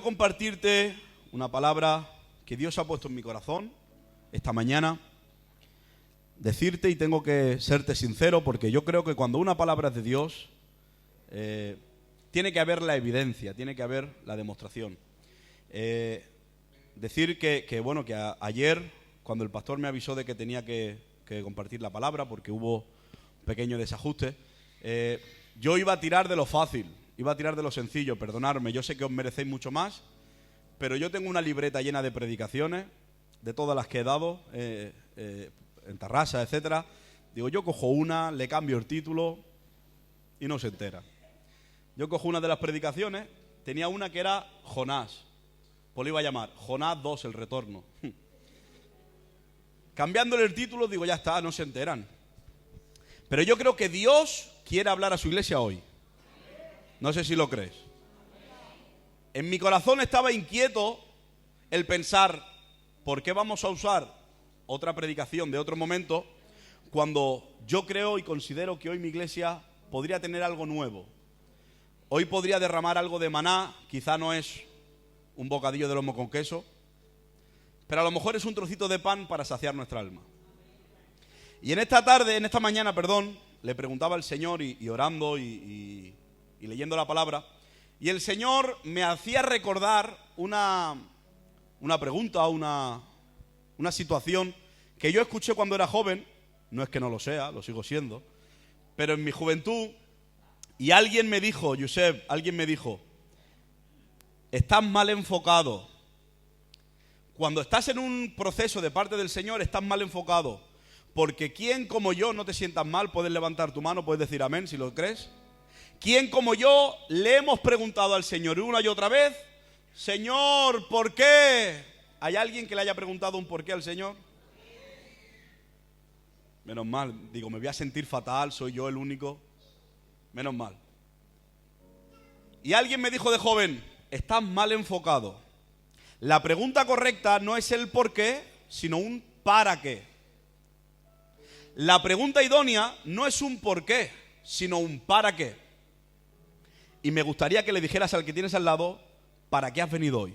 quiero compartirte una palabra que Dios ha puesto en mi corazón esta mañana. Decirte, y tengo que serte sincero, porque yo creo que cuando una palabra es de Dios, tiene que haber la evidencia, tiene que haber la demostración. Decir que ayer, cuando el pastor me avisó de que tenía que compartir la palabra, porque hubo un pequeño desajuste, yo iba a tirar de lo fácil, iba a tirar de lo sencillo, perdonadme, yo sé que os merecéis mucho más, pero yo tengo una libreta llena de predicaciones, de todas las que he dado, en Tarrasa, etcétera. Digo, yo cojo una, le cambio el título y no se entera. Yo cojo una de las predicaciones, tenía una que era Jonás, pues lo iba a llamar Jonás 2, el retorno. Cambiándole el título, digo, ya está, no se enteran. Pero yo creo que Dios quiere hablar a su iglesia hoy. No sé si lo crees. En mi corazón estaba inquieto el pensar, ¿por qué vamos a usar otra predicación de otro momento cuando yo creo y considero que hoy mi iglesia podría tener algo nuevo? Hoy podría derramar algo de maná, quizá no es un bocadillo de lomo con queso, pero a lo mejor es un trocito de pan para saciar nuestra alma. Y en esta mañana, le preguntaba al Señor y orando y leyendo la palabra, y el Señor me hacía recordar una pregunta, una situación que yo escuché cuando era joven. No es que no lo sea, lo sigo siendo, pero en mi juventud, y alguien me dijo, Josep, estás mal enfocado. Cuando estás en un proceso de parte del Señor, estás mal enfocado, porque ¿quién como yo, no te sientas mal, puedes levantar tu mano, puedes decir amén si lo crees? ¿Quién como yo le hemos preguntado al Señor una y otra vez, Señor, ¿por qué? ¿Hay alguien que le haya preguntado un por qué al Señor? Menos mal, digo, me voy a sentir fatal, soy yo el único. Menos mal. Y alguien me dijo de joven, estás mal enfocado. La pregunta correcta no es el por qué, sino un para qué. La pregunta idónea no es un por qué, sino un para qué. Y me gustaría que le dijeras al que tienes al lado, ¿para qué has venido hoy?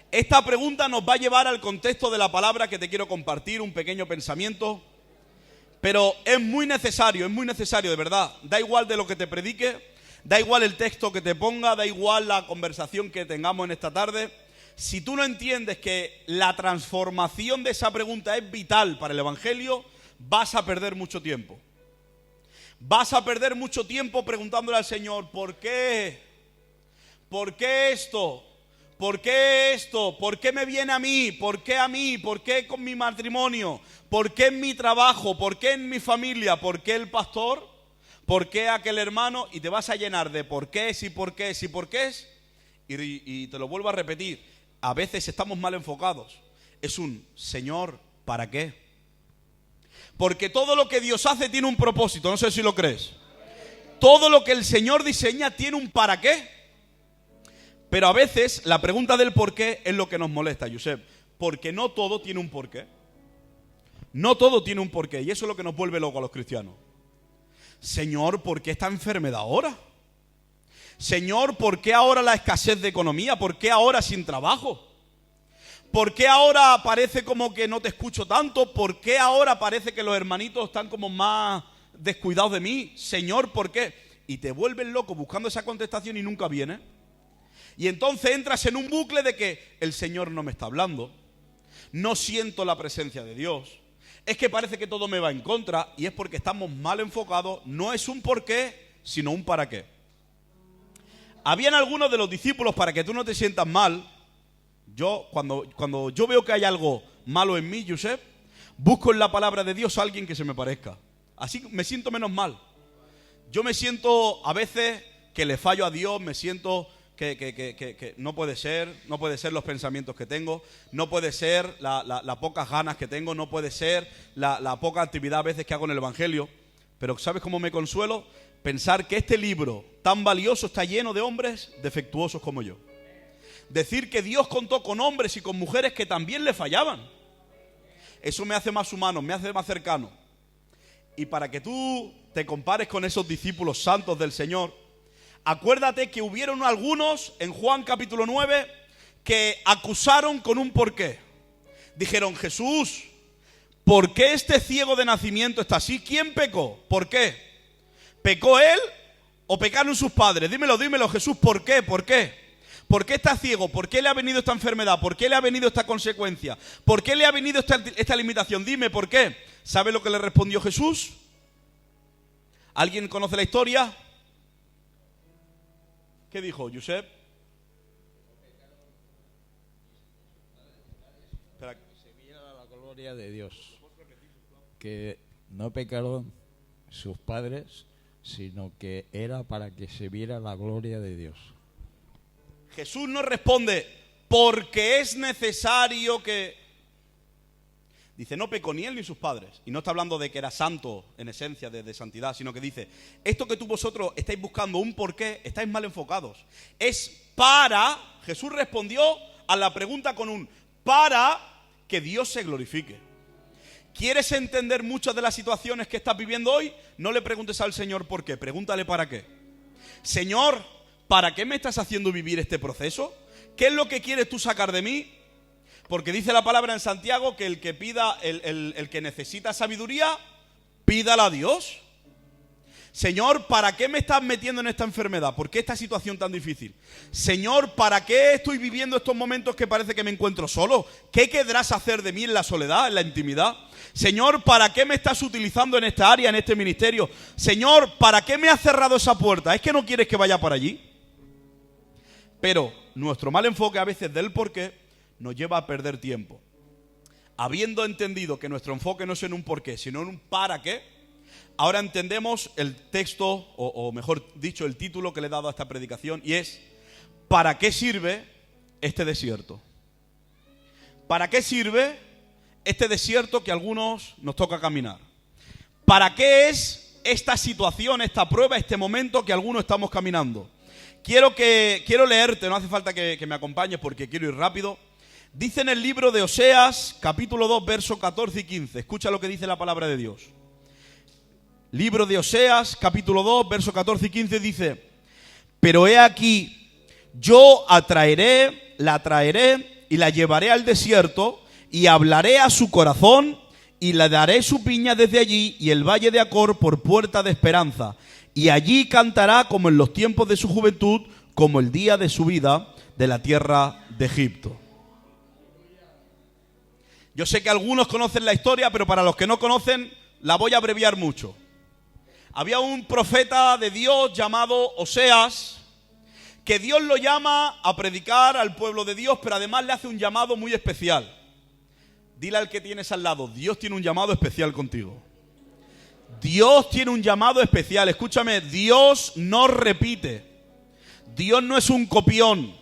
Esta pregunta nos va a llevar al contexto de la palabra que te quiero compartir, un pequeño pensamiento, pero es muy necesario, de verdad. Da igual de lo que te predique, da igual el texto que te ponga, da igual la conversación que tengamos en esta tarde. Si tú no entiendes que la transformación de esa pregunta es vital para el Evangelio, vas a perder mucho tiempo. Vas a perder mucho tiempo preguntándole al Señor, ¿por qué? ¿Por qué esto? ¿Por qué esto? ¿Por qué me viene a mí? ¿Por qué a mí? ¿Por qué con mi matrimonio? ¿Por qué en mi trabajo? ¿Por qué en mi familia? ¿Por qué el pastor? ¿Por qué aquel hermano? Y te vas a llenar de por qué, y por qué, y por qué. Y te lo vuelvo a repetir, a veces estamos mal enfocados. Es un Señor, ¿para qué? Porque todo lo que Dios hace tiene un propósito, no sé si lo crees. Todo lo que el Señor diseña tiene un para qué. Pero a veces la pregunta del por qué es lo que nos molesta, Josep, porque no todo tiene un porqué. No todo tiene un porqué, y eso es lo que nos vuelve locos a los cristianos. Señor, ¿por qué esta enfermedad ahora? Señor, ¿por qué ahora la escasez de economía? ¿Por qué ahora sin trabajo? ¿Por qué ahora parece como que no te escucho tanto? ¿Por qué ahora parece que los hermanitos están como más descuidados de mí? Señor, ¿por qué? Y te vuelves loco buscando esa contestación y nunca viene. Y entonces entras en un bucle de que el Señor no me está hablando, no siento la presencia de Dios, es que parece que todo me va en contra, y es porque estamos mal enfocados. No es un por qué, sino un para qué. Habían algunos de los discípulos, para que tú no te sientas mal, cuando yo veo que hay algo malo en mí, Josep, busco en la palabra de Dios a alguien que se me parezca. Así me siento menos mal. Yo me siento a veces que le fallo a Dios, me siento que no puede ser los pensamientos que tengo, no puede ser las pocas ganas que tengo, no puede ser la poca actividad a veces que hago en el Evangelio. Pero ¿sabes cómo me consuelo? Pensar que este libro tan valioso está lleno de hombres defectuosos como yo. Decir que Dios contó con hombres y con mujeres que también le fallaban. Eso me hace más humano, me hace más cercano. Y para que tú te compares con esos discípulos santos del Señor, Acuérdate que hubieron algunos en Juan capítulo 9 que acusaron con un porqué. Dijeron: Jesús, ¿por qué este ciego de nacimiento está así? ¿Quién pecó? ¿Por qué? ¿Pecó él o pecaron sus padres? Dímelo, Jesús, ¿por qué? ¿Por qué? ¿Por qué está ciego? ¿Por qué le ha venido esta enfermedad? ¿Por qué le ha venido esta consecuencia? ¿Por qué le ha venido esta limitación? Dime, ¿por qué? ¿Sabe lo que le respondió Jesús? ¿Alguien conoce la historia? ¿Qué dijo, Josep? Espera. Que se viera la gloria de Dios. Que no pecaron sus padres, sino que era para que se viera la gloria de Dios. Jesús no responde porque es necesario que... Dice, no pecó ni él ni sus padres. Y no está hablando de que era santo en esencia, de santidad, sino que dice, esto que tú vosotros estáis buscando un porqué, estáis mal enfocados. Es para, Jesús respondió a la pregunta con un para que Dios se glorifique. ¿Quieres entender muchas de las situaciones que estás viviendo hoy? No le preguntes al Señor por qué, pregúntale para qué. Señor, ¿para qué me estás haciendo vivir este proceso? ¿Qué es lo que quieres tú sacar de mí? Porque dice la palabra en Santiago que el que pida, el que necesita sabiduría, pídala a Dios. Señor, ¿para qué me estás metiendo en esta enfermedad? ¿Por qué esta situación tan difícil? Señor, ¿para qué estoy viviendo estos momentos que parece que me encuentro solo? ¿Qué querrás hacer de mí en la soledad, en la intimidad? Señor, ¿para qué me estás utilizando en esta área, en este ministerio? Señor, ¿para qué me has cerrado esa puerta? ¿Es que no quieres que vaya para allí? Pero nuestro mal enfoque a veces del porqué nos lleva a perder tiempo. Habiendo entendido que nuestro enfoque no es en un porqué, sino en un para qué, ahora entendemos el texto, o mejor dicho, el título que le he dado a esta predicación, y es ¿para qué sirve este desierto? ¿Para qué sirve este desierto que a algunos nos toca caminar? ¿Para qué es esta situación, esta prueba, este momento que algunos estamos caminando? Quiero leerte, no hace falta que me acompañes porque quiero ir rápido. Dice en el libro de Oseas, capítulo 2, versos 14 y 15. Escucha lo que dice la palabra de Dios. Libro de Oseas, capítulo 2, versos 14 y 15 dice: pero he aquí, yo la traeré y la llevaré al desierto y hablaré a su corazón y le daré su viña desde allí y el valle de Acor por puerta de esperanza. Y allí cantará como en los tiempos de su juventud, como el día de su vida de la tierra de Egipto. Yo sé que algunos conocen la historia, pero para los que no conocen, la voy a abreviar mucho. Había un profeta de Dios llamado Oseas, que Dios lo llama a predicar al pueblo de Dios, pero además le hace un llamado muy especial. Dile al que tienes al lado, Dios tiene un llamado especial contigo. Dios tiene un llamado especial. Escúchame, Dios no repite. Dios no es un copión.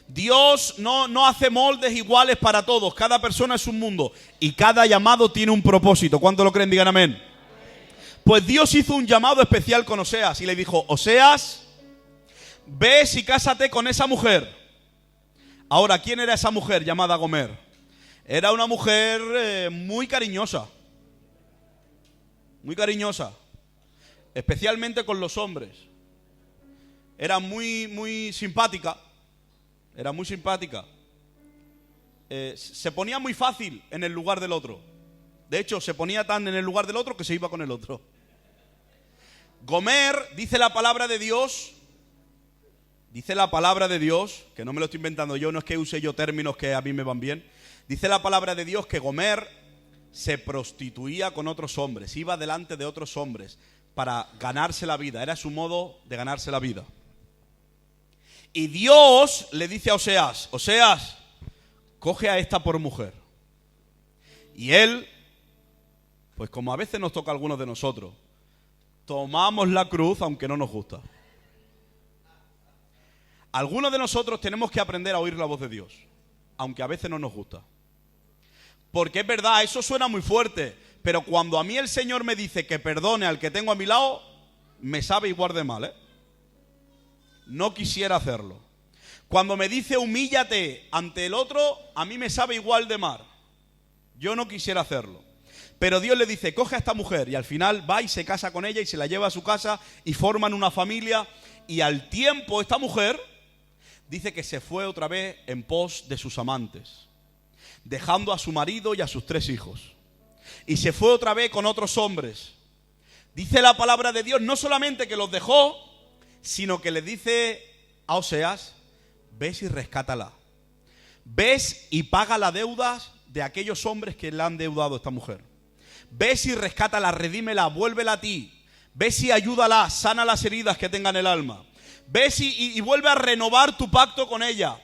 Dios no hace moldes iguales para todos. Cada persona es un mundo y cada llamado tiene un propósito. ¿Cuántos lo creen? Digan amén. Pues Dios hizo un llamado especial con Oseas y le dijo: Oseas, ves y cásate con esa mujer. Ahora, ¿quién era esa mujer llamada Gomer? Era una mujer muy cariñosa. Muy cariñosa, especialmente con los hombres. Era muy simpática. Era muy simpática. Se ponía muy fácil en el lugar del otro. De hecho, se ponía tan en el lugar del otro que se iba con el otro. Gomer, dice la palabra de Dios, que no me lo estoy inventando yo, no es que use yo términos que a mí me van bien. Dice la palabra de Dios que Gomer se prostituía con otros hombres, iba delante de otros hombres para ganarse la vida. Era su modo de ganarse la vida. Y Dios le dice a Oseas: Oseas, coge a esta por mujer. Y él, pues como a veces nos toca a algunos de nosotros, tomamos la cruz aunque no nos gusta. Algunos de nosotros tenemos que aprender a oír la voz de Dios, aunque a veces no nos gusta. Porque es verdad, eso suena muy fuerte, pero cuando a mí el Señor me dice que perdone al que tengo a mi lado, me sabe igual de mal, ¿eh? No quisiera hacerlo. Cuando me dice humíllate ante el otro, a mí me sabe igual de mal. Yo no quisiera hacerlo. Pero Dios le dice, coge a esta mujer, y al final va y se casa con ella y se la lleva a su casa y forman una familia. Y al tiempo esta mujer dice que se fue otra vez en pos de sus amantes, dejando a su marido y a sus 3 hijos. Y se fue otra vez con otros hombres. Dice la palabra de Dios no solamente que los dejó, sino que le dice a Oseas: ves y rescátala. Ves y paga las deudas de aquellos hombres que le han deudado a esta mujer. Ves y rescátala, redímela, vuélvela a ti. Ves y ayúdala, sana las heridas que tenga en el alma. Ves y vuelve a renovar tu pacto con ella.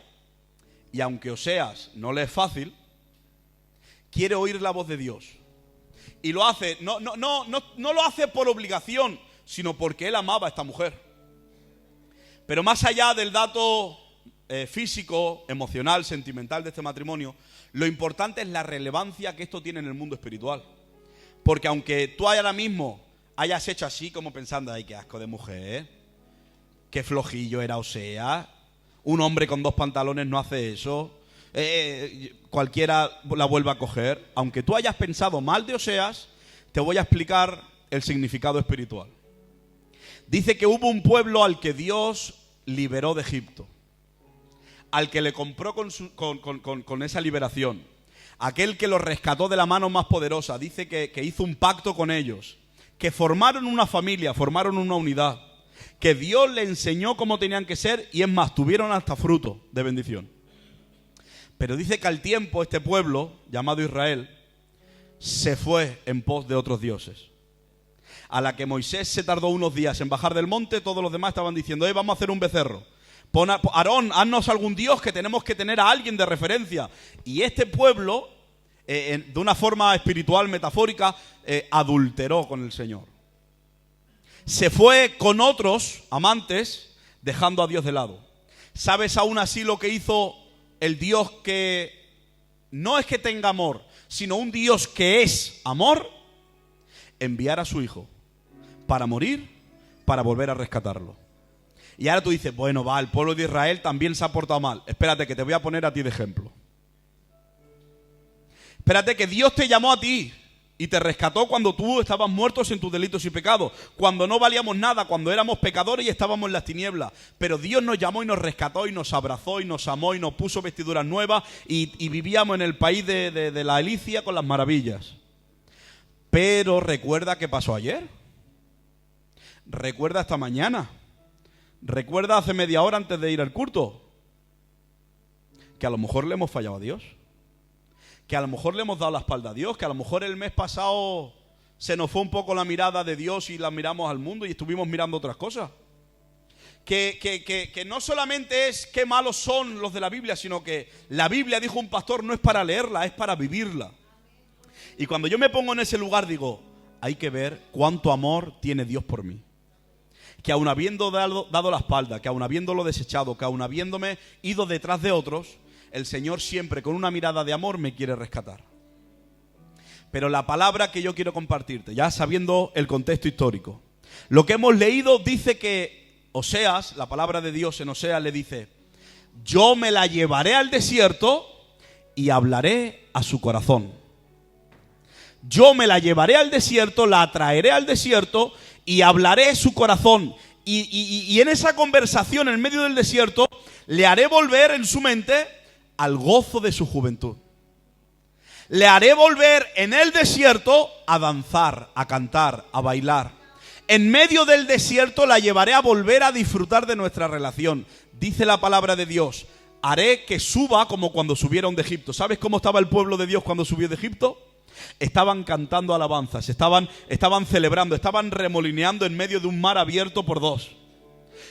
Y aunque Oseas no le es fácil, quiere oír la voz de Dios. Y lo hace, no lo hace por obligación, sino porque él amaba a esta mujer. Pero más allá del dato físico, emocional, sentimental de este matrimonio, lo importante es la relevancia que esto tiene en el mundo espiritual. Porque aunque tú ahora mismo hayas hecho así como pensando: ay, qué asco de mujer, qué flojillo era Oseas, un hombre con 2 pantalones no hace eso, cualquiera la vuelve a coger. Aunque tú hayas pensado mal de Oseas, te voy a explicar el significado espiritual. Dice que hubo un pueblo al que Dios liberó de Egipto, al que le compró con esa liberación, aquel que los rescató de la mano más poderosa. Dice que hizo un pacto con ellos, que formaron una familia, formaron una unidad, que Dios le enseñó cómo tenían que ser, y es más, tuvieron hasta fruto de bendición. Pero dice que al tiempo este pueblo, llamado Israel, se fue en pos de otros dioses. A la que Moisés se tardó unos días en bajar del monte, todos los demás estaban diciendo: vamos a hacer un becerro. Aarón, haznos algún dios, que tenemos que tener a alguien de referencia. Y este pueblo, de una forma espiritual, metafórica, adulteró con el Señor. Se fue con otros amantes, dejando a Dios de lado. ¿Sabes aún así lo que hizo el Dios que no es que tenga amor, sino un Dios que es amor? Enviar a su Hijo para morir, para volver a rescatarlo. Y ahora tú dices: bueno, va, el pueblo de Israel también se ha portado mal. Espérate, que te voy a poner a ti de ejemplo. Espérate, que Dios te llamó a ti y te rescató cuando tú estabas muertos en tus delitos y pecados, cuando no valíamos nada, cuando éramos pecadores y estábamos en las tinieblas. Pero Dios nos llamó y nos rescató y nos abrazó y nos amó y nos puso vestiduras nuevas y vivíamos en el país de la Elicia con las maravillas. Pero recuerda qué pasó ayer. Recuerda esta mañana. Recuerda hace media hora antes de ir al culto. Que a lo mejor le hemos fallado a Dios. Que a lo mejor le hemos dado la espalda a Dios. Que a lo mejor el mes pasado se nos fue un poco la mirada de Dios y la miramos al mundo y estuvimos mirando otras cosas. Que no solamente es qué malos son los de la Biblia, sino que la Biblia, dijo un pastor, no es para leerla, es para vivirla. Y cuando yo me pongo en ese lugar digo: hay que ver cuánto amor tiene Dios por mí. Que aun habiendo dado la espalda, que aun habiéndolo desechado, que aun habiéndome ido detrás de otros, el Señor siempre con una mirada de amor me quiere rescatar. Pero la palabra que yo quiero compartirte, ya sabiendo el contexto histórico, lo que hemos leído dice que Oseas, la palabra de Dios en Oseas le dice: yo me la llevaré al desierto y hablaré a su corazón. Yo me la llevaré al desierto, la traeré al desierto y hablaré su corazón. Y en esa conversación en medio del desierto le haré volver en su mente al gozo de su juventud. Le haré volver en el desierto a danzar, a cantar, a bailar. En medio del desierto la llevaré a volver a disfrutar de nuestra relación. Dice la palabra de Dios: haré que suba como cuando subieron de Egipto. ¿Sabes cómo estaba el pueblo de Dios cuando subió de Egipto? Estaban cantando alabanzas, estaban celebrando, estaban remolineando en medio de un mar abierto por 2.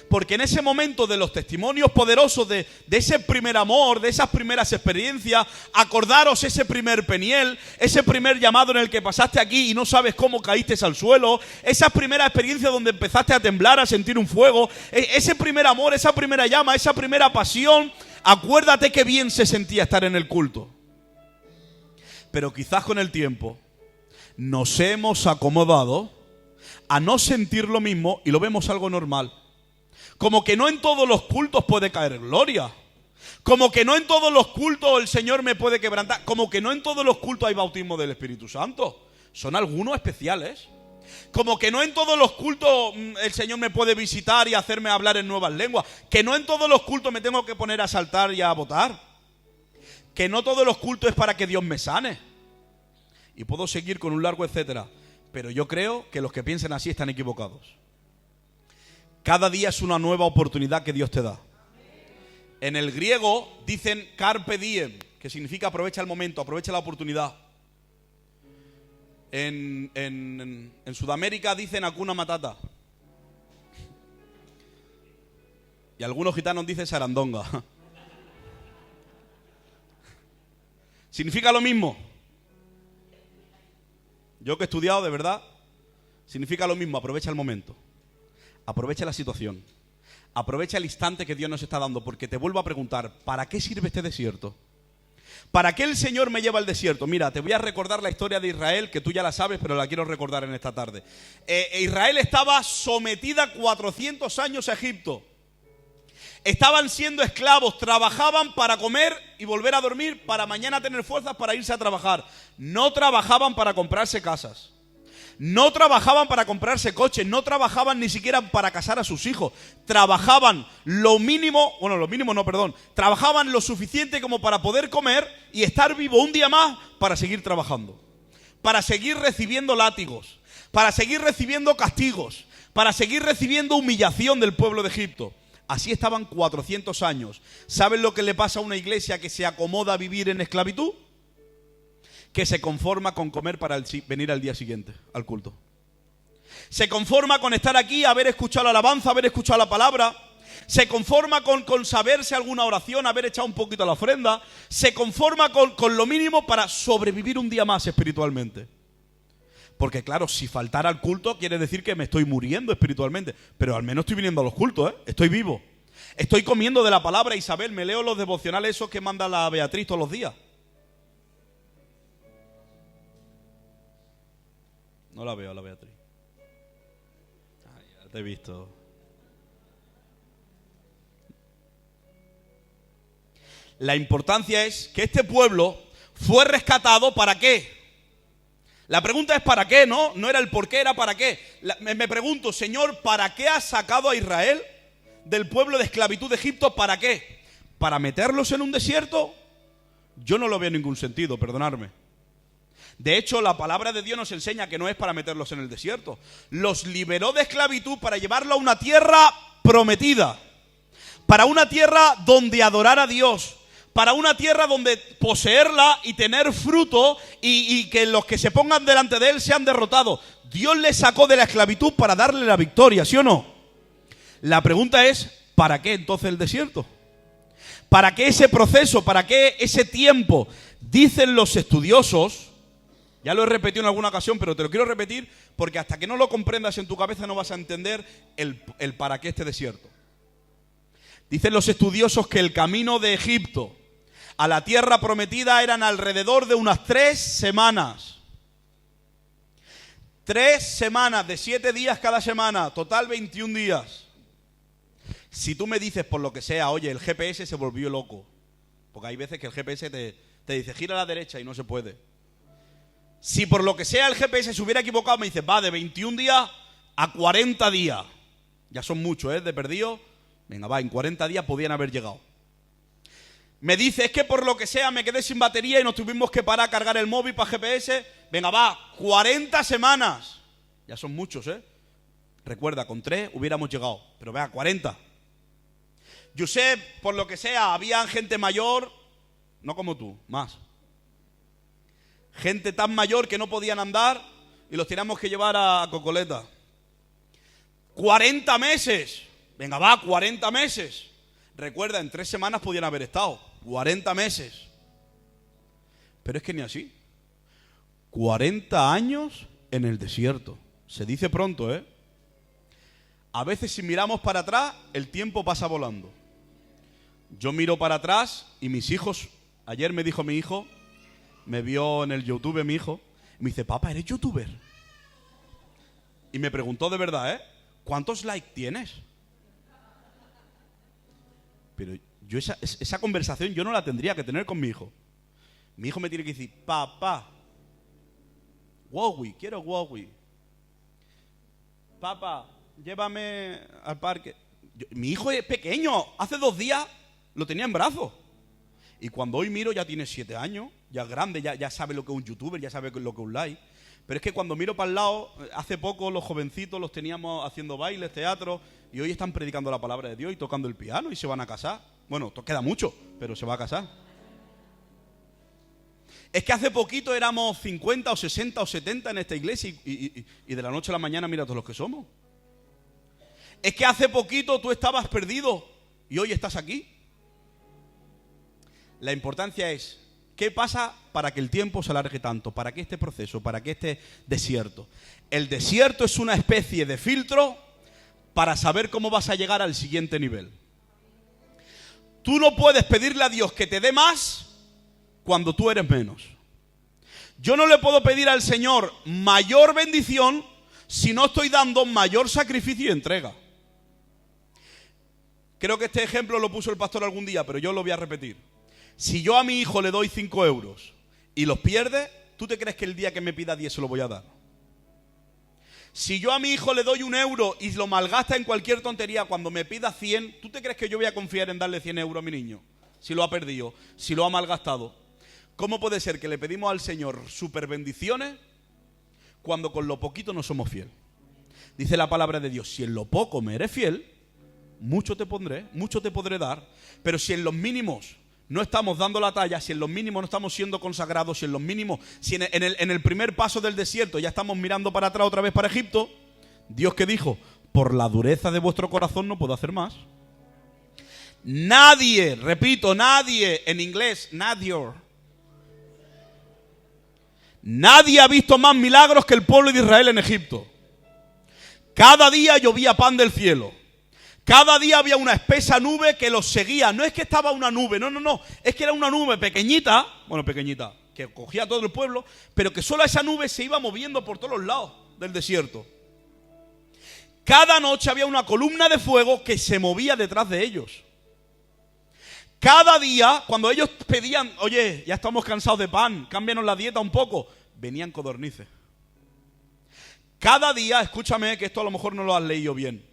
Porque en ese momento de los testimonios poderosos de ese primer amor, de esas primeras experiencias, acordaros ese primer Peniel, ese primer llamado en el que pasaste aquí y no sabes cómo caíste al suelo, esa primera experiencia donde empezaste a temblar, a sentir un fuego, ese primer amor, esa primera llama, esa primera pasión. Acuérdate qué bien se sentía estar en el culto. Pero quizás con el tiempo nos hemos acomodado a no sentir lo mismo y lo vemos algo normal. Como que no en todos los cultos puede caer gloria. Como que no en todos los cultos el Señor me puede quebrantar. Como que no en todos los cultos hay bautismo del Espíritu Santo. Son algunos especiales. Como que no en todos los cultos el Señor me puede visitar y hacerme hablar en nuevas lenguas. Que no en todos los cultos me tengo que poner a saltar y a votar. Que no todos los cultos es para que Dios me sane. Y puedo seguir con un largo etcétera. Pero yo creo que los que piensan así están equivocados. Cada día es una nueva oportunidad que Dios te da. En el griego dicen carpe diem, que significa aprovecha el momento, aprovecha la oportunidad. En Sudamérica dicen hakuna matata. Y algunos gitanos dicen sarandonga. Significa lo mismo. Yo que he estudiado, de verdad, significa lo mismo, aprovecha el momento. Aprovecha la situación. Aprovecha el instante que Dios nos está dando, porque te vuelvo a preguntar, ¿para qué sirve este desierto? ¿Para qué el Señor me lleva al desierto? Mira, te voy a recordar la historia de Israel, que tú ya la sabes, pero la quiero recordar en esta tarde. Israel estaba sometida 400 años a Egipto. Estaban siendo esclavos, trabajaban para comer y volver a dormir, para mañana tener fuerzas para irse a trabajar. No trabajaban para comprarse casas. No trabajaban para comprarse coches, no trabajaban ni siquiera para casar a sus hijos. Trabajaban lo mínimo, trabajaban lo suficiente como para poder comer y estar vivo un día más para seguir trabajando. Para seguir recibiendo látigos, para seguir recibiendo castigos, para seguir recibiendo humillación del pueblo de Egipto. Así estaban 400 años. ¿Saben lo que le pasa a una iglesia que se acomoda a vivir en esclavitud? Que se conforma con comer para venir al día siguiente, al culto. Se conforma con estar aquí, haber escuchado la alabanza, haber escuchado la palabra. Se conforma con saberse alguna oración, haber echado un poquito a la ofrenda. Se conforma con lo mínimo para sobrevivir un día más espiritualmente. Porque claro, si faltara al culto quiere decir que me estoy muriendo espiritualmente. Pero al menos estoy viniendo a los cultos, estoy vivo. Estoy comiendo de la palabra. Isabel, me leo los devocionales esos que manda la Beatriz todos los días. No la veo a la Beatriz. Ay, ya te he visto. La importancia es que este pueblo fue rescatado ¿para qué? La pregunta es ¿para qué? No era el por qué, era ¿para qué? Me pregunto, Señor, ¿para qué has sacado a Israel del pueblo de esclavitud de Egipto? ¿Para qué? ¿Para meterlos en un desierto? Yo no lo veo en ningún sentido, perdonadme. De hecho, la palabra de Dios nos enseña que no es para meterlos en el desierto. Los liberó de esclavitud para llevarlo a una tierra prometida. Para una tierra donde adorar a Dios. Para una tierra donde poseerla y tener fruto y que los que se pongan delante de él sean derrotados. Dios le sacó de la esclavitud para darle la victoria, ¿sí o no? La pregunta es, ¿para qué entonces el desierto? ¿Para qué ese proceso? ¿Para qué ese tiempo? Dicen los estudiosos... Ya lo he repetido en alguna ocasión, pero te lo quiero repetir porque hasta que no lo comprendas en tu cabeza no vas a entender el para qué este desierto. Dicen los estudiosos que el camino de Egipto a la tierra prometida eran alrededor de unas 3 semanas. 3 semanas de 7 días cada semana, total 21 días. Si tú me dices por lo que sea, oye, el GPS se volvió loco, porque hay veces que el GPS te dice gira a la derecha y no se puede. Si por lo que sea el GPS se hubiera equivocado, me dice, va de 21 días a 40 días. Ya son muchos, de perdido. Venga, va, en 40 días podían haber llegado. Me dice, es que por lo que sea me quedé sin batería y nos tuvimos que parar a cargar el móvil para GPS. Venga, va, 40 semanas. Ya son muchos, Recuerda, con 3 hubiéramos llegado. Pero vea, 40. Yo sé, por lo que sea, había gente mayor, no como tú, más. Gente tan mayor que no podían andar y los teníamos que llevar a Cocoleta. 40 meses. Venga, va, 40 meses. Recuerda, en 3 semanas podían haber estado. 40 meses. Pero es que ni así. 40 años en el desierto. Se dice pronto, A veces si miramos para atrás, el tiempo pasa volando. Yo miro para atrás y mis hijos, ayer me dijo mi hijo, me vio en el YouTube mi hijo, me dice, papá, ¿eres youtuber? Y me preguntó de verdad, ¿cuántos likes tienes? Pero yo esa conversación yo no la tendría que tener con mi hijo. Mi hijo me tiene que decir, papá, Huawei, quiero Huawei. papá, llévame al parque. Mi hijo es pequeño, hace 2 días lo tenía en brazos. Y cuando hoy miro ya tiene 7 años, ya es grande, ya sabe lo que es un youtuber, ya sabe lo que es un like. Pero es que cuando miro para el lado, hace poco los jovencitos los teníamos haciendo bailes, teatro, y hoy están predicando la palabra de Dios y tocando el piano y se van a casar. Bueno, queda mucho, pero se va a casar. Es que hace poquito éramos 50 o 60 o 70 en esta iglesia y de la noche a la mañana mira todos los que somos. Es que hace poquito tú estabas perdido y hoy estás aquí. La importancia es, ¿qué pasa para que el tiempo se alargue tanto? ¿Para qué este proceso? ¿Para qué este desierto? El desierto es una especie de filtro para saber cómo vas a llegar al siguiente nivel. Tú no puedes pedirle a Dios que te dé más cuando tú eres menos. Yo no le puedo pedir al Señor mayor bendición si no estoy dando mayor sacrificio y entrega. Creo que este ejemplo lo puso el pastor algún día, pero yo lo voy a repetir. Si yo a mi hijo le doy 5 euros y los pierde, ¿tú te crees que el día que me pida 10 se lo voy a dar? Si yo a mi hijo le doy 1 euro y lo malgasta en cualquier tontería, cuando me pida 100, ¿tú te crees que yo voy a confiar en darle 100 euros a mi niño? Si lo ha perdido, si lo ha malgastado. ¿Cómo puede ser que le pedimos al Señor super bendiciones cuando con lo poquito no somos fieles? Dice la palabra de Dios, si en lo poco me eres fiel, mucho te pondré, mucho te podré dar. Pero si en los mínimos no estamos dando la talla, si en los mínimos no estamos siendo consagrados, si en los mínimos, si en el primer paso del desierto ya estamos mirando para atrás otra vez para Egipto, Dios que dijo, por la dureza de vuestro corazón no puedo hacer más. Nadie, repito, nadie, en inglés, nadie ha visto más milagros que el pueblo de Israel en Egipto. Cada día llovía pan del cielo. Cada día había una espesa nube que los seguía. No es que estaba una nube, no. Es que era una nube pequeñita, que cogía a todo el pueblo, pero que solo esa nube se iba moviendo por todos los lados del desierto. Cada noche había una columna de fuego que se movía detrás de ellos. Cada día, cuando ellos pedían, oye, ya estamos cansados de pan, cámbianos la dieta un poco, venían codornices. Cada día, escúchame que esto a lo mejor no lo has leído bien,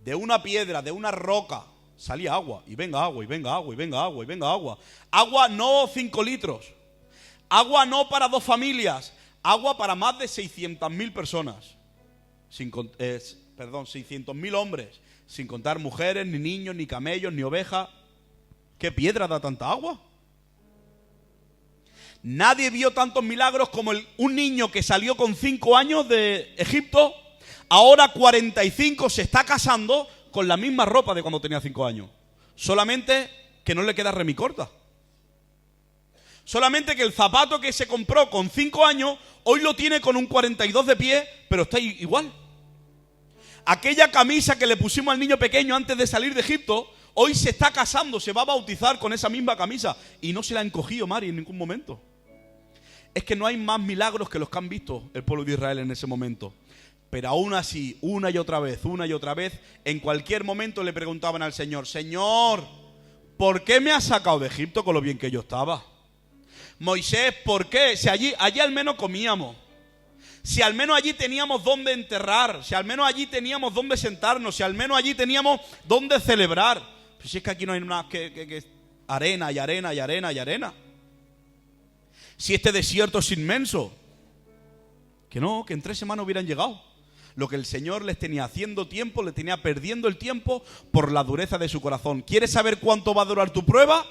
de una piedra, de una roca, salía agua, y venga agua, y venga agua, y venga agua, y venga agua. Agua no 5 litros, agua no para 2 familias, agua para más de 600.000 personas, 600.000 hombres, sin contar mujeres, ni niños, ni camellos, ni ovejas. ¿Qué piedra da tanta agua? Nadie vio tantos milagros como un niño que salió con 5 años de Egipto. Ahora 45 se está casando con la misma ropa de cuando tenía 5 años. Solamente que no le queda remicorta. Solamente que el zapato que se compró con 5 años, hoy lo tiene con un 42 de pie, pero está igual. Aquella camisa que le pusimos al niño pequeño antes de salir de Egipto, hoy se está casando, se va a bautizar con esa misma camisa. Y no se la ha encogido Mari en ningún momento. Es que no hay más milagros que los que han visto el pueblo de Israel en ese momento. Pero aún así, una y otra vez, en cualquier momento le preguntaban al Señor, Señor, ¿por qué me has sacado de Egipto con lo bien que yo estaba? Moisés, ¿por qué? Si allí al menos comíamos. Si al menos allí teníamos dónde enterrar. Si al menos allí teníamos dónde sentarnos. Si al menos allí teníamos dónde celebrar. Pero si es que aquí no hay nada que arena y arena y arena y arena. Si este desierto es inmenso. Que en 3 semanas hubieran llegado. Lo que el Señor les tenía haciendo tiempo, les tenía perdiendo el tiempo por la dureza de su corazón. ¿Quieres saber cuánto va a durar tu prueba?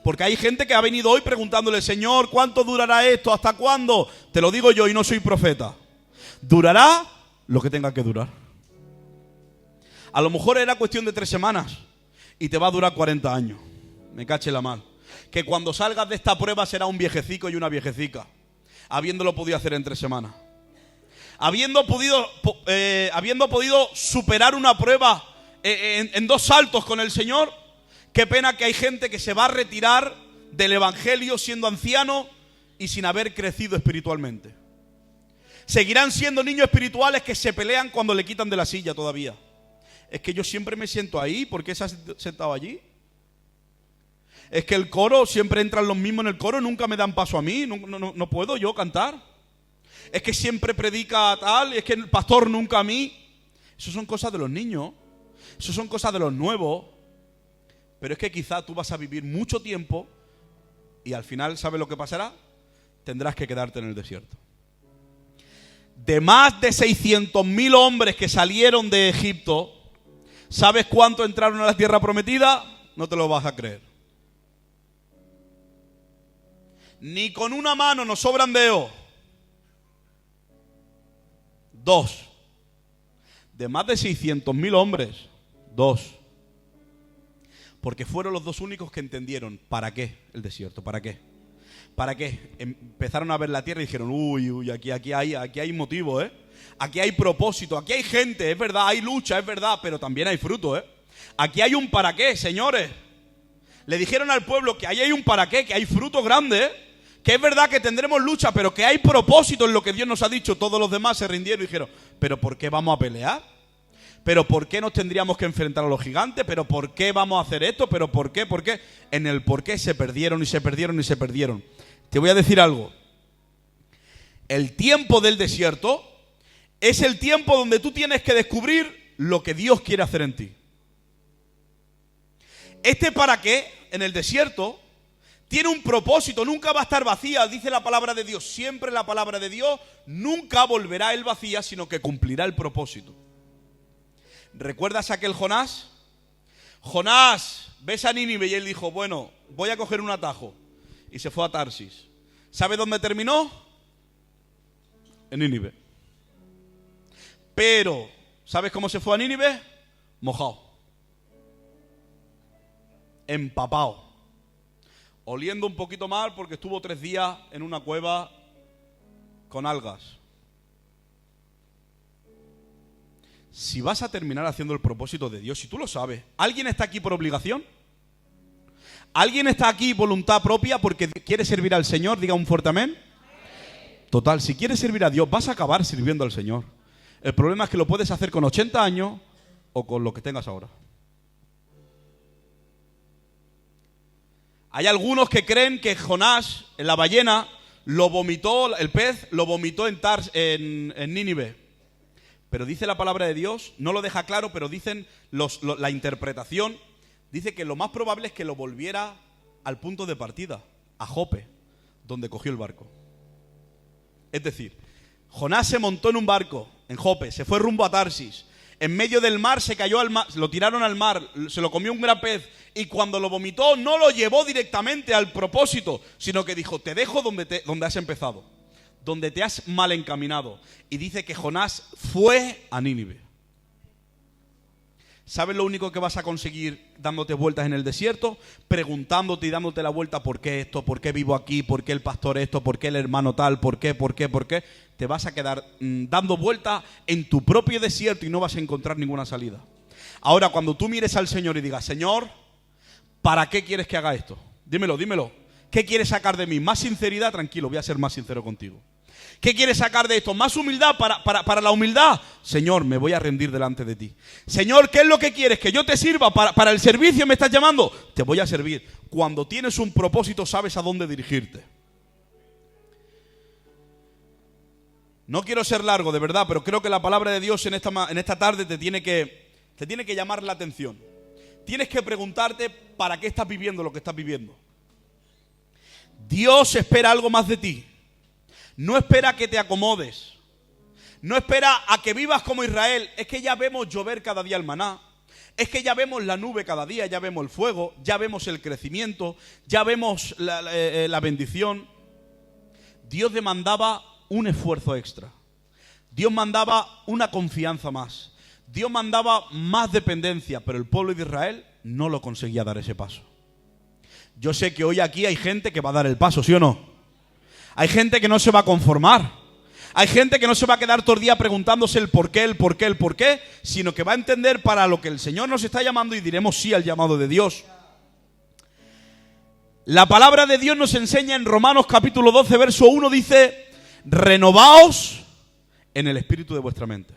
Porque hay gente que ha venido hoy preguntándole, Señor, ¿cuánto durará esto? ¿Hasta cuándo? Te lo digo yo y no soy profeta. Durará lo que tenga que durar. A lo mejor era cuestión de 3 semanas y te va a durar 40 años. Me cache la mano. Que cuando salgas de esta prueba será un viejecico y una viejecica, habiéndolo podido hacer en 3 semanas. Habiendo podido superar una prueba en 2 saltos con el Señor. Qué pena que hay gente que se va a retirar del evangelio siendo anciano y sin haber crecido espiritualmente. Seguirán siendo niños espirituales que se pelean cuando le quitan de la silla todavía. Es que yo siempre me siento ahí, ¿por qué se ha sentado allí? Es que el coro, siempre entran los mismos en el coro, nunca me dan paso a mí, no puedo yo cantar. Es que siempre predica tal, es que el pastor nunca a mí. Eso son cosas de los niños. Eso son cosas de los nuevos. Pero es que quizá tú vas a vivir mucho tiempo y al final, ¿sabes lo que pasará? Tendrás que quedarte en el desierto. De más de 600.000 hombres que salieron de Egipto, ¿sabes cuántos entraron a la tierra prometida? No te lo vas a creer. Ni con una mano nos sobran dedos. 2. De más de 600.000 hombres, 2. Porque fueron los 2 únicos que entendieron para qué el desierto, para qué. ¿Para qué? Empezaron a ver la tierra y dijeron, uy, aquí hay motivo, ¿eh? Aquí hay propósito, aquí hay gente, es verdad, hay lucha, es verdad, pero también hay fruto, ¿eh? Aquí hay un para qué, señores. Le dijeron al pueblo que ahí hay un para qué, que hay fruto grande, ¿eh? Que es verdad que tendremos lucha, pero que hay propósito en lo que Dios nos ha dicho. Todos los demás se rindieron y dijeron, ¿pero por qué vamos a pelear? ¿Pero por qué nos tendríamos que enfrentar a los gigantes? ¿Pero por qué vamos a hacer esto? ¿Pero por qué? ¿Por qué? En el por qué se perdieron y se perdieron y se perdieron. Te voy a decir algo. El tiempo del desierto es el tiempo donde tú tienes que descubrir lo que Dios quiere hacer en ti. Este para qué en el desierto tiene un propósito, nunca va a estar vacía, dice la palabra de Dios. Siempre la palabra de Dios nunca volverá él vacía, sino que cumplirá el propósito. ¿Recuerdas a aquel Jonás? Jonás, ves a Nínive y él dijo, bueno, voy a coger un atajo. Y se fue a Tarsis. ¿Sabe dónde terminó? En Nínive. Pero, ¿sabes cómo se fue a Nínive? Mojado. Empapado. Oliendo un poquito mal porque estuvo 3 días en una cueva con algas. Si vas a terminar haciendo el propósito de Dios, si tú lo sabes, ¿alguien está aquí por obligación? ¿Alguien está aquí voluntad propia porque quiere servir al Señor? Diga un fuerte amén. Total, si quieres servir a Dios, vas a acabar sirviendo al Señor. El problema es que lo puedes hacer con 80 años o con lo que tengas ahora. Hay algunos que creen que Jonás, en la ballena, lo vomitó, el pez lo vomitó en Nínive. Pero dice la palabra de Dios, no lo deja claro, pero dicen la interpretación, dice que lo más probable es que lo volviera al punto de partida, a Jope, donde cogió el barco. Es decir, Jonás se montó en un barco en Jope, se fue rumbo a Tarsis. En medio del mar se cayó al mar, lo tiraron al mar, se lo comió un gran pez y cuando lo vomitó no lo llevó directamente al propósito, sino que dijo, te dejo donde has empezado, donde te has mal encaminado. Y dice que Jonás fue a Nínive. ¿Sabes lo único que vas a conseguir dándote vueltas en el desierto? Preguntándote y dándote la vuelta, ¿por qué esto? ¿Por qué vivo aquí? ¿Por qué el pastor esto? ¿Por qué el hermano tal? ¿Por qué? ¿Por qué? ¿Por qué? Te vas a quedar dando vueltas en tu propio desierto y no vas a encontrar ninguna salida. Ahora, cuando tú mires al Señor y digas, Señor, ¿para qué quieres que haga esto? Dímelo, dímelo. ¿Qué quieres sacar de mí? Más sinceridad, tranquilo, voy a ser más sincero contigo. ¿Qué quieres sacar de esto? ¿Más humildad para la humildad? Señor, me voy a rendir delante de ti. Señor, ¿qué es lo que quieres? ¿Que yo te sirva para el servicio? ¿Me estás llamando? Te voy a servir. Cuando tienes un propósito, sabes a dónde dirigirte. No quiero ser largo, de verdad, pero creo que la palabra de Dios en esta tarde te tiene que llamar la atención. Tienes que preguntarte para qué estás viviendo lo que estás viviendo. Dios espera algo más de ti. No espera que te acomodes. No espera a que vivas como Israel. Es que ya vemos llover cada día el maná. Es que ya vemos la nube cada día, ya vemos el fuego, ya vemos el crecimiento, ya vemos la bendición. Dios demandaba un esfuerzo extra. Dios mandaba una confianza más. Dios mandaba más dependencia, pero el pueblo de Israel no lo conseguía dar ese paso. Yo sé que hoy aquí hay gente que va a dar el paso, ¿sí o no? Hay gente que no se va a conformar. Hay gente que no se va a quedar todo el día preguntándose el por qué, sino que va a entender para lo que el Señor nos está llamando y diremos sí al llamado de Dios. La palabra de Dios nos enseña en Romanos capítulo 12, verso 1, dice, renovaos en el espíritu de vuestra mente.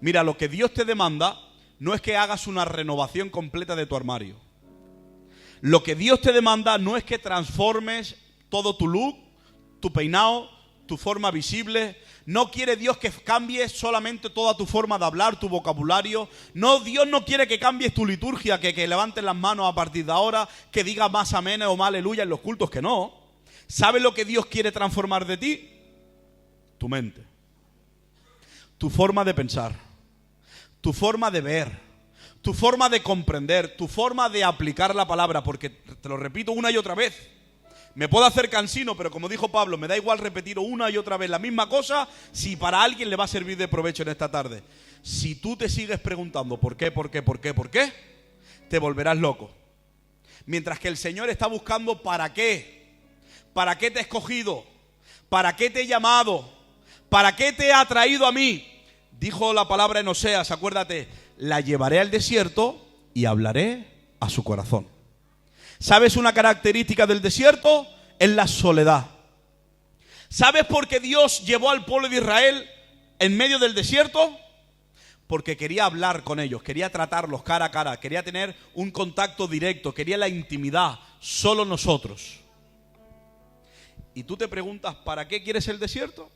Mira, lo que Dios te demanda no es que hagas una renovación completa de tu armario. Lo que Dios te demanda no es que transformes todo tu look, tu peinado, tu forma visible. No quiere Dios que cambies solamente toda tu forma de hablar, tu vocabulario. No, Dios no quiere que cambies tu liturgia, que levantes las manos a partir de ahora, que digas más amén o más aleluya en los cultos, que no. ¿Sabes lo que Dios quiere transformar de ti? Tu mente, tu forma de pensar, tu forma de ver, tu forma de comprender, tu forma de aplicar la palabra, porque te lo repito una y otra vez. Me puedo hacer cansino, pero como dijo Pablo, me da igual repetir una y otra vez la misma cosa si para alguien le va a servir de provecho en esta tarde. Si tú te sigues preguntando por qué, te volverás loco. Mientras que el Señor está buscando para qué te he escogido, para qué te he llamado, para qué te ha traído a mí. Dijo la palabra en Oseas, acuérdate, la llevaré al desierto y hablaré a su corazón. ¿Sabes una característica del desierto? Es la soledad. ¿Sabes por qué Dios llevó al pueblo de Israel en medio del desierto? Porque quería hablar con ellos, quería tratarlos cara a cara, quería tener un contacto directo, quería la intimidad, solo nosotros. Y tú te preguntas, ¿para qué quieres el desierto?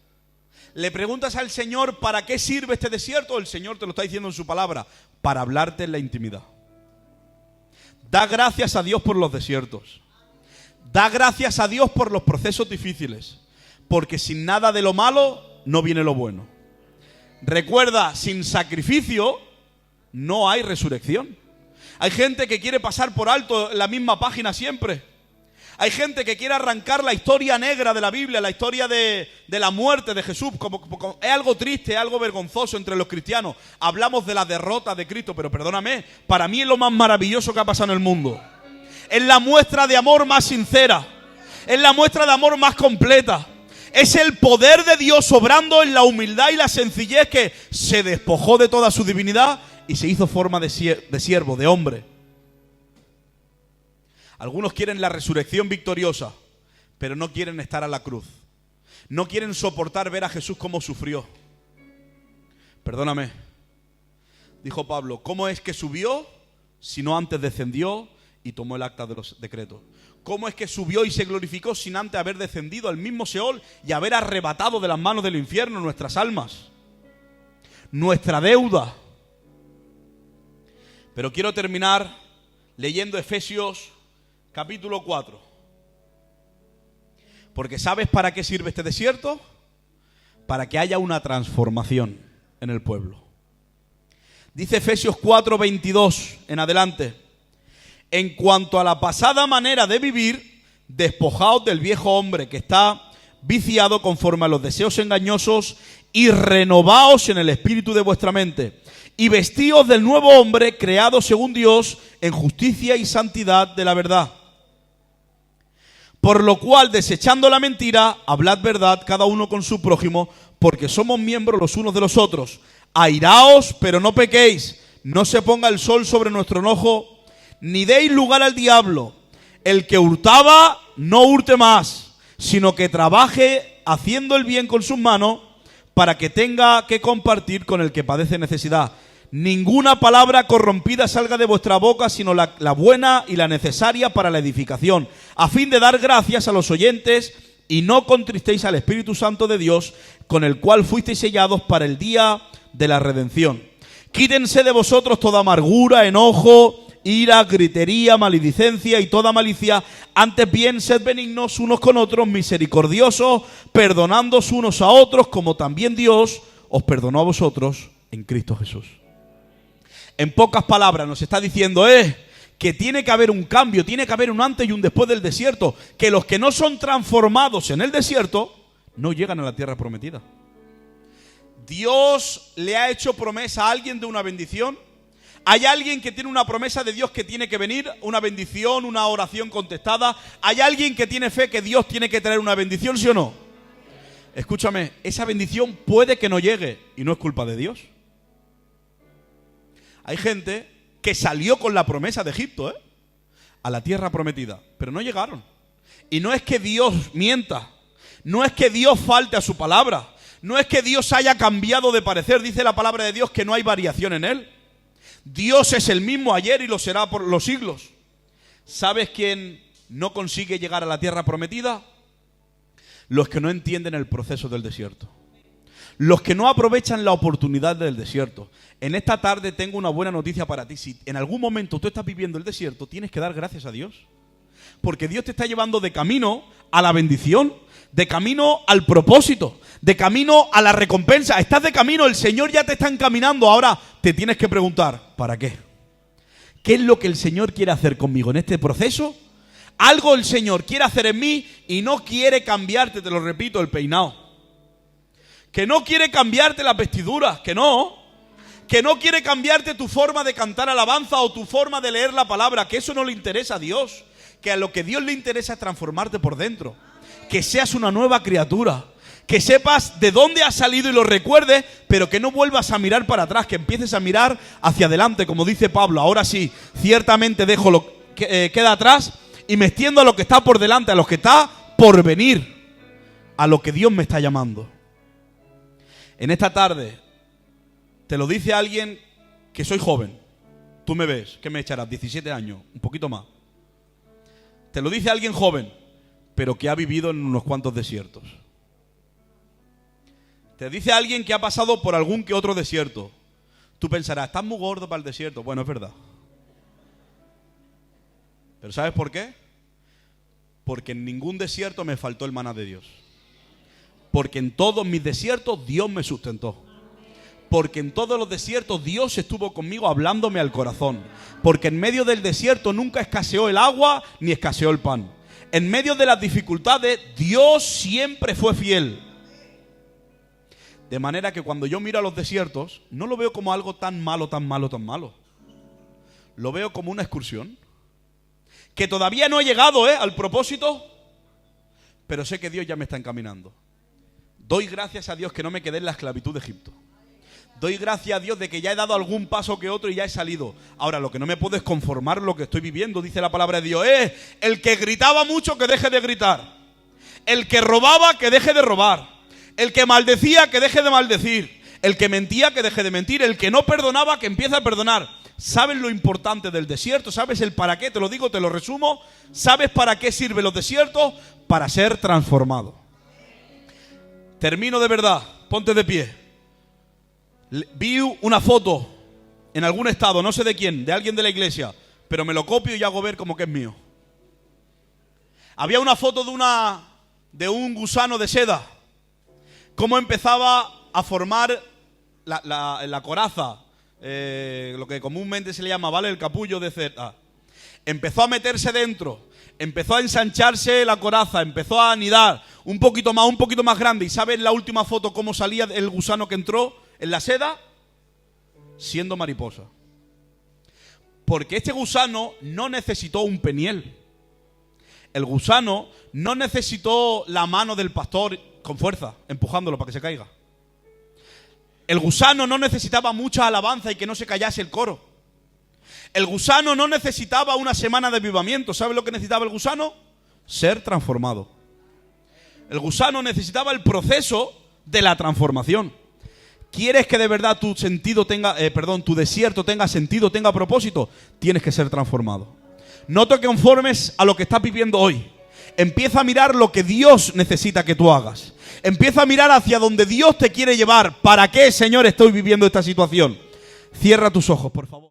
Le preguntas al Señor, ¿para qué sirve este desierto? El Señor te lo está diciendo en su palabra, para hablarte en la intimidad. Da gracias a Dios por los desiertos. Da gracias a Dios por los procesos difíciles. Porque sin nada de lo malo no viene lo bueno. Recuerda, sin sacrificio no hay resurrección. Hay gente que quiere pasar por alto la misma página siempre. Hay gente que quiere arrancar la historia negra de la Biblia, la historia de la muerte de Jesús. Como es algo triste, es algo vergonzoso entre los cristianos. Hablamos de la derrota de Cristo, pero perdóname, para mí es lo más maravilloso que ha pasado en el mundo. Es la muestra de amor más sincera. Es la muestra de amor más completa. Es el poder de Dios obrando en la humildad y la sencillez, que se despojó de toda su divinidad y se hizo forma de siervo, de hombre. Algunos quieren la resurrección victoriosa, pero no quieren estar a la cruz. No quieren soportar ver a Jesús cómo sufrió. Perdóname, dijo Pablo, ¿cómo es que subió si no antes descendió y tomó el acta de los decretos? ¿Cómo es que subió y se glorificó sin antes haber descendido al mismo Seol y haber arrebatado de las manos del infierno nuestras almas? Nuestra deuda. Pero quiero terminar leyendo Efesios capítulo 4. Porque ¿sabes para qué sirve este desierto? Para que haya una transformación en el pueblo. Dice Efesios 4:22 en adelante: en cuanto a la pasada manera de vivir, despojaos del viejo hombre que está viciado conforme a los deseos engañosos y renovaos en el espíritu de vuestra mente. Y vestíos del nuevo hombre creado según Dios en justicia y santidad de la verdad. Por lo cual, desechando la mentira, hablad verdad cada uno con su prójimo, porque somos miembros los unos de los otros. Airaos, pero no pequéis. No se ponga el sol sobre nuestro enojo, ni deis lugar al diablo. El que hurtaba, no hurte más, sino que trabaje haciendo el bien con sus manos, para que tenga que compartir con el que padece necesidad. Ninguna palabra corrompida salga de vuestra boca, sino la buena y la necesaria para la edificación, a fin de dar gracias a los oyentes, y no contristéis al Espíritu Santo de Dios, con el cual fuisteis sellados para el día de la redención. Quítense de vosotros toda amargura, enojo, ira, gritería, maledicencia y toda malicia. Antes bien, sed benignos unos con otros, misericordiosos, perdonándoos unos a otros, como también Dios os perdonó a vosotros en Cristo Jesús. En pocas palabras nos está diciendo que tiene que haber un cambio, tiene que haber un antes y un después del desierto, que los que no son transformados en el desierto no llegan a la tierra prometida. Dios le ha hecho promesa a alguien de una bendición. ¿Hay alguien que tiene una promesa de Dios que tiene que venir? Una bendición, una oración contestada. ¿Hay alguien que tiene fe que Dios tiene que traer una bendición, sí o no? Escúchame, esa bendición puede que no llegue y no es culpa de Dios. Hay gente que salió con la promesa de Egipto, a la tierra prometida, pero no llegaron. Y no es que Dios mienta, no es que Dios falte a su palabra, no es que Dios haya cambiado de parecer. Dice la palabra de Dios que no hay variación en Él. Dios es el mismo ayer y lo será por los siglos. ¿Sabes quién no consigue llegar a la tierra prometida? Los que no entienden el proceso del desierto. Los que no aprovechan la oportunidad del desierto. En esta tarde tengo una buena noticia para ti. Si en algún momento tú estás viviendo el desierto, tienes que dar gracias a Dios. Porque Dios te está llevando de camino a la bendición, de camino al propósito, de camino a la recompensa. Estás de camino, el Señor ya te está encaminando. Ahora te tienes que preguntar, ¿para qué? ¿Qué es lo que el Señor quiere hacer conmigo en este proceso? Algo el Señor quiere hacer en mí y no quiere cambiarte, te lo repito, el peinado. Que no quiere cambiarte las vestiduras, que no quiere cambiarte tu forma de cantar alabanza o tu forma de leer la palabra, que eso no le interesa a Dios, que a lo que a Dios le interesa es transformarte por dentro, que seas una nueva criatura, que sepas de dónde has salido y lo recuerdes, pero que no vuelvas a mirar para atrás, que empieces a mirar hacia adelante, como dice Pablo. Ahora sí, ciertamente dejo lo que queda atrás y me extiendo a lo que está por delante, a lo que está por venir, a lo que Dios me está llamando. En esta tarde te lo dice alguien que soy joven. Tú me ves, ¿qué me echarás? 17 años, un poquito más. Te lo dice alguien joven, pero que ha vivido en unos cuantos desiertos. Te dice alguien que ha pasado por algún que otro desierto. Tú pensarás, estás muy gordo para el desierto. Bueno, es verdad. ¿Pero sabes por qué? Porque en ningún desierto me faltó el maná de Dios. Porque en todos mis desiertos Dios me sustentó. Porque en todos los desiertos Dios estuvo conmigo hablándome al corazón. Porque en medio del desierto nunca escaseó el agua ni escaseó el pan. En medio de las dificultades Dios siempre fue fiel. De manera que cuando yo miro a los desiertos, no lo veo como algo tan malo, tan malo, tan malo. Lo veo como una excursión. Que todavía no he llegado al propósito, pero sé que Dios ya me está encaminando. Doy gracias a Dios que no me quedé en la esclavitud de Egipto. Doy gracias a Dios de que ya he dado algún paso que otro y ya he salido. Ahora, lo que no me puedo es conformar lo que estoy viviendo, dice la palabra de Dios. El que gritaba mucho, que deje de gritar. El que robaba, que deje de robar. El que maldecía, que deje de maldecir. El que mentía, que deje de mentir. El que no perdonaba, que empiece a perdonar. ¿Sabes lo importante del desierto? ¿Sabes el para qué? Te lo digo, te lo resumo. ¿Sabes para qué sirven los desiertos? Para ser transformado. Termino de verdad. Ponte de pie. Vi una foto en algún estado, no sé de quién, de alguien de la iglesia, pero me lo copio y hago ver como que es mío. Había una foto de un gusano de seda. Cómo empezaba a formar la coraza, lo que comúnmente se le llama, ¿vale? El capullo de seda. Empezó a meterse dentro, empezó a ensancharse la coraza, empezó a anidar un poquito más grande. ¿Y sabes la última foto cómo salía el gusano que entró en la seda? Siendo mariposa. Porque este gusano no necesitó un peniel. El gusano no necesitó la mano del pastor con fuerza, empujándolo para que se caiga. El gusano no necesitaba mucha alabanza y que no se callase el coro. El gusano no necesitaba una semana de avivamiento. ¿Sabes lo que necesitaba el gusano? Ser transformado. El gusano necesitaba el proceso de la transformación. ¿Quieres que de verdad tu desierto tenga sentido, tenga propósito? Tienes que ser transformado. No te conformes a lo que estás viviendo hoy. Empieza a mirar lo que Dios necesita que tú hagas. Empieza a mirar hacia donde Dios te quiere llevar. ¿Para qué, Señor, estoy viviendo esta situación? Cierra tus ojos, por favor.